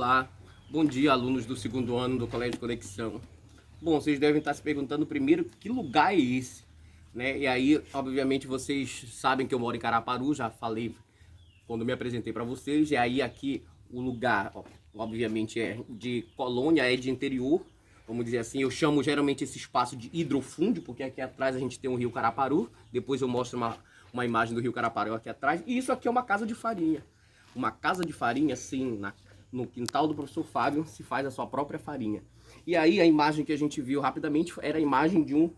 Olá, bom dia, alunos do segundo ano do Colégio Conexão. Bom, vocês devem estar se perguntando primeiro que lugar é esse, né? E aí, obviamente, vocês sabem que eu moro em Caraparu, já falei quando me apresentei para vocês. E aí aqui o lugar, obviamente, é de colônia, é de interior, vamos dizer assim. Eu chamo geralmente esse espaço de hidrofúndio, porque aqui atrás a gente tem o rio Caraparu. Depois eu mostro uma imagem do rio Caraparu aqui atrás. E isso aqui é uma casa de farinha. Uma casa de farinha, sim, no quintal do professor Fábio se faz a sua própria farinha. E aí a imagem que a gente viu rapidamente era a imagem de um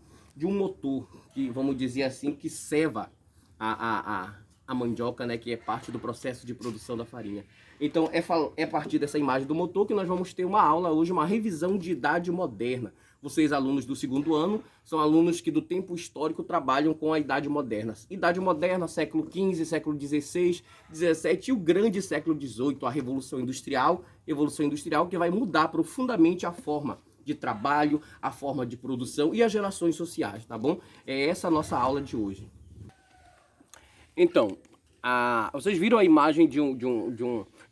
motor, que vamos dizer assim, que ceva a mandioca, né, que é parte do processo de produção da farinha. Então é a partir dessa imagem do motor que nós vamos ter uma aula hoje, uma revisão de idade moderna. Vocês, alunos do segundo ano, são alunos que do tempo histórico trabalham com a idade moderna. Idade moderna, século XV, século XVI, XVII e o grande século XVIII, a Revolução Industrial que vai mudar profundamente a forma de trabalho, a forma de produção e as relações sociais, tá bom? É essa a nossa aula de hoje. Então, vocês viram a imagem de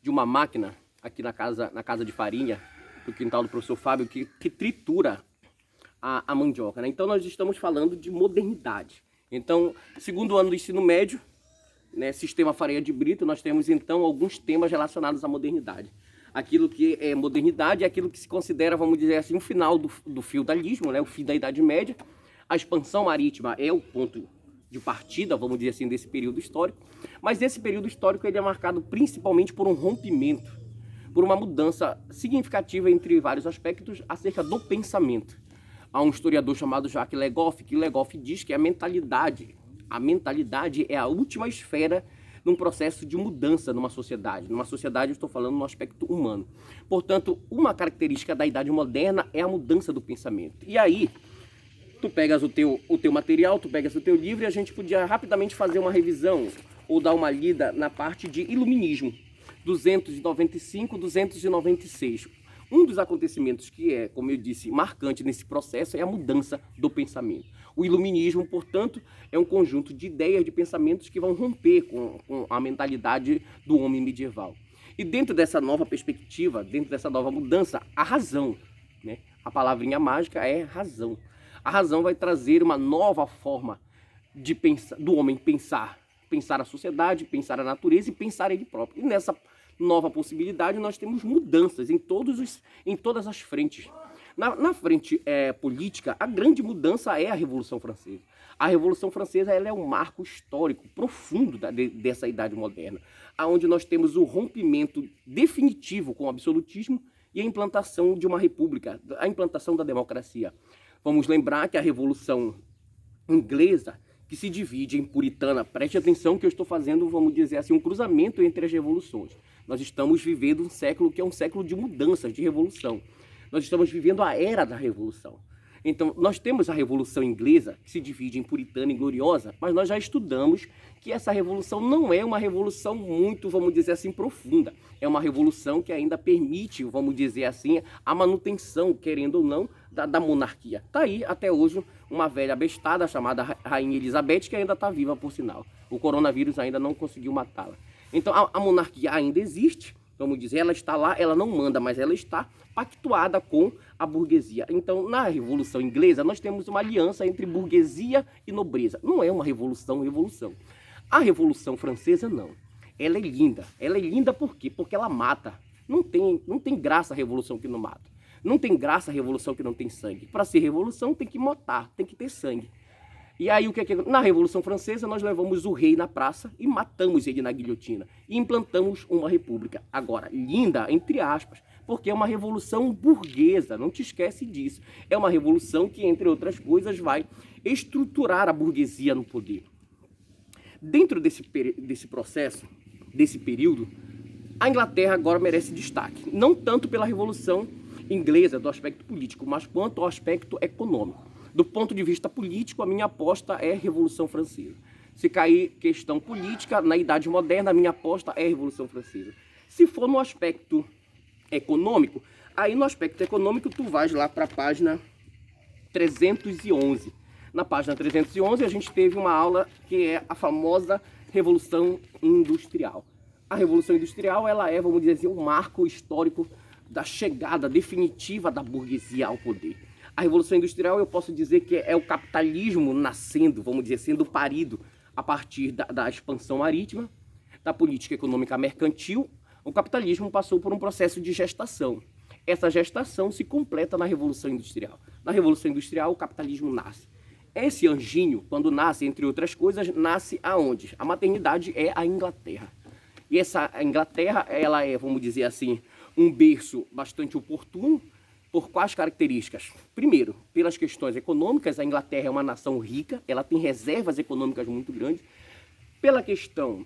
uma máquina aqui na casa de farinha, do quintal do professor Fábio, que tritura a mandioca, né? Então nós estamos falando de modernidade. Então, segundo ano do ensino médio, né, sistema Farinha de Brito, nós temos então alguns temas relacionados à modernidade. Aquilo que é modernidade é aquilo que se considera, vamos dizer assim, o final do feudalismo, né, o fim da Idade Média. A expansão marítima é o ponto de partida, vamos dizer assim, desse período histórico. Mas esse período histórico ele é marcado principalmente por um rompimento, por uma mudança significativa entre vários aspectos acerca do pensamento. Há um historiador chamado Jacques Legoff, que Legoff diz que a mentalidade é a última esfera num processo de mudança numa sociedade. Numa sociedade, eu estou falando no aspecto humano. Portanto, uma característica da idade moderna é a mudança do pensamento. E aí, tu pegas o teu material, tu pegas o teu livro e a gente podia rapidamente fazer uma revisão ou dar uma lida na parte de iluminismo, 295, 296. Um dos acontecimentos que é, como eu disse, marcante nesse processo é a mudança do pensamento. O iluminismo, portanto, é um conjunto de ideias, de pensamentos que vão romper com a mentalidade do homem medieval. E dentro dessa nova perspectiva, dentro dessa nova mudança, a razão, né? A palavrinha mágica é razão. A razão vai trazer uma nova forma de pensar, do homem pensar a sociedade, pensar a natureza e pensar ele próprio. E nessa nova possibilidade nós temos mudanças em todas as frentes. Na frente política, a grande mudança é a Revolução Francesa. A Revolução Francesa ela é um marco histórico profundo dessa idade moderna, onde nós temos o rompimento definitivo com o absolutismo e a implantação de uma república, a implantação da democracia. Vamos lembrar que a Revolução Inglesa, que se divide em puritana, preste atenção que eu estou fazendo, vamos dizer assim, um cruzamento entre as revoluções. Nós estamos vivendo um século que é um século de mudanças, de revolução. Nós estamos vivendo a era da revolução. Então, nós temos a Revolução Inglesa, que se divide em puritana e gloriosa, mas nós já estudamos que essa revolução não é uma revolução muito, vamos dizer assim, profunda. É uma revolução que ainda permite, vamos dizer assim, a manutenção, querendo ou não, da monarquia. Está aí, até hoje, uma velha bestada chamada Rainha Elizabeth, que ainda está viva, por sinal. O coronavírus ainda não conseguiu matá-la. Então, a monarquia ainda existe, vamos dizer, ela está lá, ela não manda, mas ela está pactuada com a burguesia. Então, na Revolução Inglesa, nós temos uma aliança entre burguesia e nobreza. Não é uma revolução. A Revolução Francesa, não. Ela é linda. Ela é linda por quê? Porque ela mata. Não tem graça a revolução que não mata. Não tem graça a revolução que não tem sangue. Para ser revolução, tem que matar, tem que ter sangue. E aí, o que é que... Na Revolução Francesa, nós levamos o rei na praça e matamos ele na guilhotina. E implantamos uma república. Agora, linda, entre aspas, porque é uma revolução burguesa, não te esquece disso. É uma revolução que, entre outras coisas, vai estruturar a burguesia no poder. Dentro desse processo, desse período, a Inglaterra agora merece destaque. Não tanto pela Revolução Inglesa, do aspecto político, mas quanto ao aspecto econômico. Do ponto de vista político, a minha aposta é a Revolução Francesa. Se cair questão política, na Idade Moderna, a minha aposta é a Revolução Francesa. Se for no aspecto econômico, aí no aspecto econômico tu vais lá para a página 311. Na página 311 a gente teve uma aula que é a famosa Revolução Industrial. A Revolução Industrial ela é, vamos dizer assim, um marco histórico da chegada definitiva da burguesia ao poder. A Revolução Industrial, eu posso dizer que é o capitalismo nascendo, vamos dizer, sendo parido a partir da expansão marítima, da política econômica mercantil. O capitalismo passou por um processo de gestação. Essa gestação se completa na Revolução Industrial. Na Revolução Industrial, o capitalismo nasce. Esse anjinho, quando nasce, entre outras coisas, nasce aonde? A maternidade é a Inglaterra. E a Inglaterra, ela é, vamos dizer assim, um berço bastante oportuno. Por quais características? Primeiro, pelas questões econômicas, a Inglaterra é uma nação rica, ela tem reservas econômicas muito grandes. Pela questão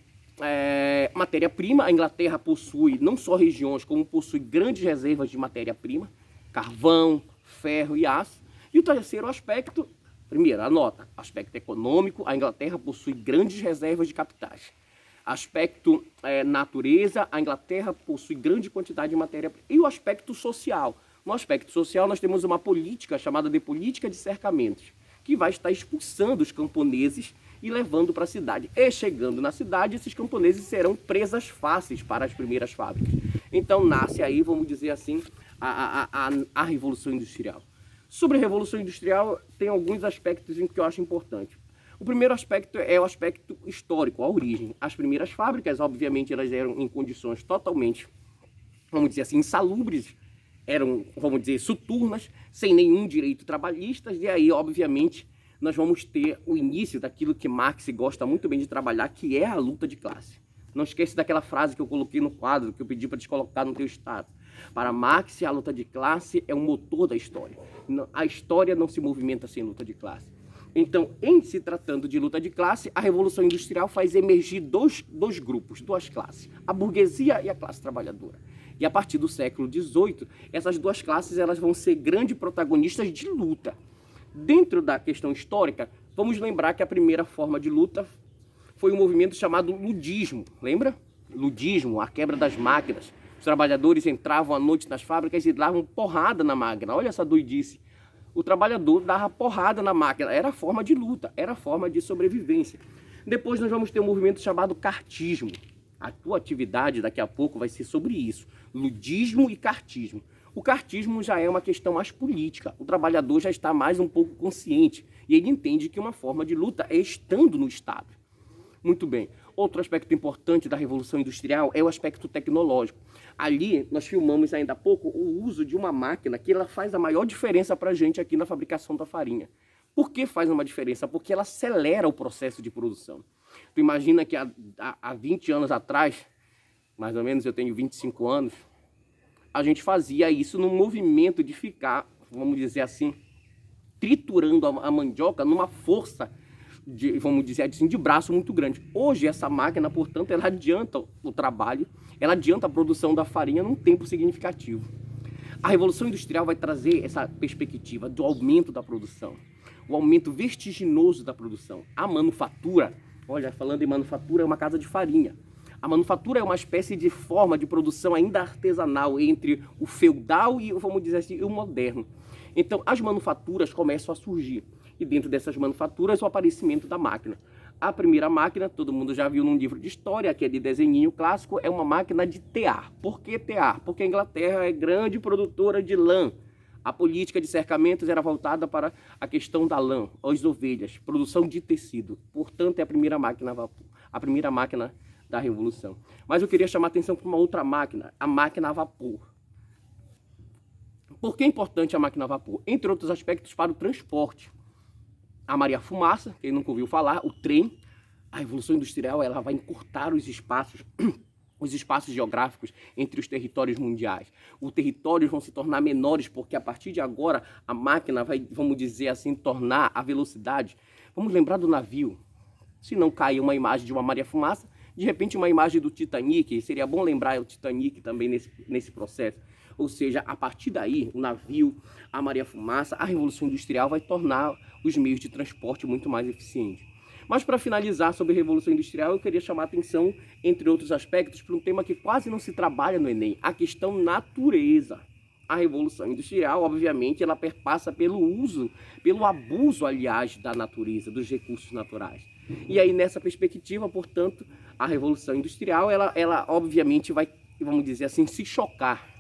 matéria-prima, a Inglaterra possui não só regiões, como possui grandes reservas de matéria-prima, carvão, ferro e aço. E o terceiro aspecto, primeiro, anota, aspecto econômico, a Inglaterra possui grandes reservas de capitais. Aspecto natureza, a Inglaterra possui grande quantidade de matéria-prima. E o aspecto social. No aspecto social, nós temos uma política chamada de política de cercamentos, que vai estar expulsando os camponeses e levando para a cidade. E chegando na cidade, esses camponeses serão presas fáceis para as primeiras fábricas. Então nasce aí, vamos dizer assim, a Revolução Industrial. Sobre a Revolução Industrial, tem alguns aspectos em que eu acho importante. O primeiro aspecto é o aspecto histórico, a origem. As primeiras fábricas, obviamente, elas eram em condições totalmente, vamos dizer assim, insalubres, eram, vamos dizer, soturnas, sem nenhum direito trabalhista, e aí, obviamente, nós vamos ter o início daquilo que Marx gosta muito bem de trabalhar, que é a luta de classe. Não esquece daquela frase que eu coloquei no quadro, que eu pedi para te colocar no teu estado. Para Marx, a luta de classe é o motor da história. A história não se movimenta sem luta de classe. Então, em se tratando de luta de classe, a Revolução Industrial faz emergir dois grupos, duas classes, a burguesia e a classe trabalhadora. E a partir do século XVIII, essas duas classes elas vão ser grandes protagonistas de luta. Dentro da questão histórica, vamos lembrar que a primeira forma de luta foi um movimento chamado ludismo, lembra? Ludismo, a quebra das máquinas. Os trabalhadores entravam à noite nas fábricas e davam porrada na máquina. Olha essa doidice. O trabalhador dava porrada na máquina. Era a forma de luta, era a forma de sobrevivência. Depois nós vamos ter um movimento chamado cartismo. A tua atividade daqui a pouco vai ser sobre isso. Ludismo e cartismo. O cartismo já é uma questão mais política. O trabalhador já está mais um pouco consciente. E ele entende que uma forma de luta é estando no Estado. Muito bem. Outro aspecto importante da Revolução Industrial é o aspecto tecnológico. Ali, nós filmamos ainda há pouco o uso de uma máquina que ela faz a maior diferença para a gente aqui na fabricação da farinha. Por que faz uma diferença? Porque ela acelera o processo de produção. Tu imagina que há 20 anos atrás, mais ou menos, eu tenho 25 anos, a gente fazia isso num movimento de ficar, vamos dizer assim, triturando a mandioca numa força vamos dizer assim, de braço muito grande. Hoje essa máquina, portanto, ela adianta o trabalho, ela adianta a produção da farinha num tempo significativo. A Revolução Industrial vai trazer essa perspectiva do aumento da produção, o aumento vertiginoso da produção. A manufatura, olha, falando em manufatura, é uma casa de farinha. A manufatura é uma espécie de forma de produção ainda artesanal entre o feudal e, vamos dizer assim, o moderno. Então, as manufaturas começam a surgir. E dentro dessas manufaturas, o aparecimento da máquina. A primeira máquina, todo mundo já viu num livro de história, que é de desenhinho clássico, é uma máquina de tear. Por que tear? Porque a Inglaterra é grande produtora de lã. A política de cercamentos era voltada para a questão da lã, as ovelhas, produção de tecido. Portanto, é a primeira máquina a vapor, a primeira máquina da Revolução. Mas eu queria chamar a atenção para uma outra máquina, a máquina a vapor. Por que é importante a máquina a vapor? Entre outros aspectos, para o transporte. A Maria Fumaça, quem nunca ouviu falar, o trem. A Revolução Industrial ela vai encurtar os espaços geográficos entre os territórios mundiais. Os territórios vão se tornar menores, porque a partir de agora a máquina vai, vamos dizer assim, tornar a velocidade. Vamos lembrar do navio. Se não cair uma imagem de uma Maria Fumaça, de repente uma imagem do Titanic, seria bom lembrar o Titanic também nesse processo. Ou seja, a partir daí, o navio, a Maria Fumaça, a Revolução Industrial vai tornar os meios de transporte muito mais eficientes. Mas para finalizar sobre a Revolução Industrial, eu queria chamar a atenção, entre outros aspectos, para um tema que quase não se trabalha no Enem, a questão natureza. A Revolução Industrial, obviamente, ela perpassa pelo uso, pelo abuso, aliás, da natureza, dos recursos naturais. E aí, nessa perspectiva, portanto, a Revolução Industrial, ela obviamente vai, vamos dizer assim, se chocar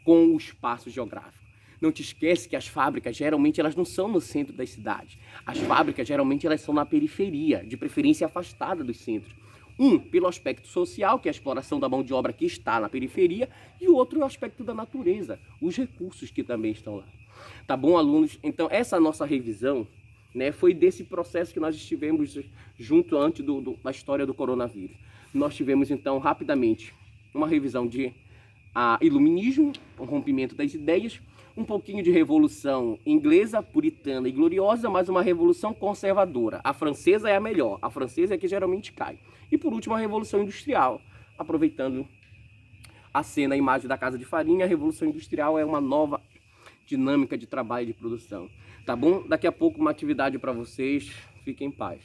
com o espaço geográfico. Não te esquece que as fábricas, geralmente, elas não são no centro das cidades. As fábricas, geralmente, elas são na periferia, de preferência afastada dos centros. Pelo aspecto social, que é a exploração da mão de obra que está na periferia, e o outro é o aspecto da natureza, os recursos que também estão lá. Tá bom, alunos? Então, essa nossa revisão, né, foi desse processo que nós estivemos junto antes da história do coronavírus. Nós tivemos, então, rapidamente, uma revisão de iluminismo, o rompimento das ideias, um pouquinho de revolução inglesa, puritana e gloriosa, mas uma revolução conservadora. A francesa é a melhor, a francesa é que geralmente cai. E por último, a revolução industrial, aproveitando a cena, a imagem da casa de farinha. A revolução industrial é uma nova dinâmica de trabalho e de produção. Tá bom? Daqui a pouco uma atividade para vocês. Fiquem em paz.